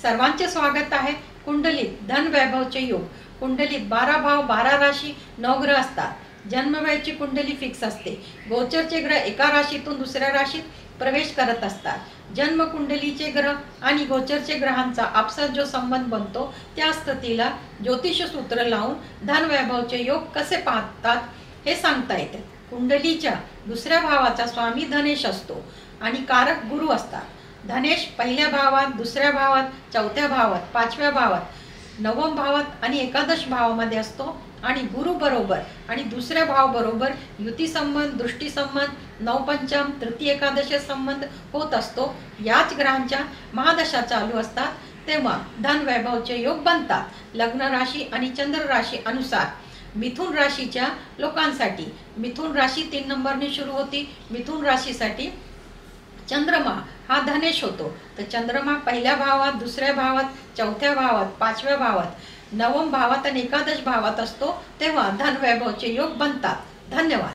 सर्वांचे स्वागत आहे। कुंडलीत धन वैभवचे योग। कुंडलीत 12 भाव 12 राशी 9 ग्रह असतात। जन्मवेळची कुंडली फिक्स असते। गोचरचे ग्रह एका राशीतून दुसऱ्या राशीत प्रवेश करत असतात। जन्म कुंडलीचे ग्रह आणि गोचरचे ग्रहांचा आपसात जो संबंध बनतो त्या स्थितीला ज्योतिष सूत्र लावून धन वैभवचे योग कसे पाहतात हे सांगता येते। कुंडलीच्या दुसऱ्या भावाचा स्वामी धनेश असतो आणि कारक गुरु असतात। धनेश पहिल्या भावात, दुसऱ्या भावात, चौथ्या भावात, पाचव्या भावात, नवम भावात आणि एकादश भावामध्ये असतो आणि गुरु बरोबर आणि दुसऱ्या भाव बरोबर युती संबंध, दृष्टी संबंध, नवपंचम, तृतीय एकादश संबंध होत असतो। याच ग्रहांच्या महादशा चालू असतात तेव्हा धन वैभवचे योग बनतात। लग्न राशी आणि चंद्र राशी अनुसार मिथुन राशीच्या लोकांसाठी मिथुन राशी 3 नंबरने सुरू होती। मिथुन राशीसाठी चंद्रमा हा धनेश होतो। तर चंद्रमा पहिल्या भावात, दुसऱ्या भावात, चौथ्या भावात, पाचव्या भावात, नवम भावात आणि एकादश भावात असतो तेव्हा धन वैभवचे योग बनतात। धन्यवाद।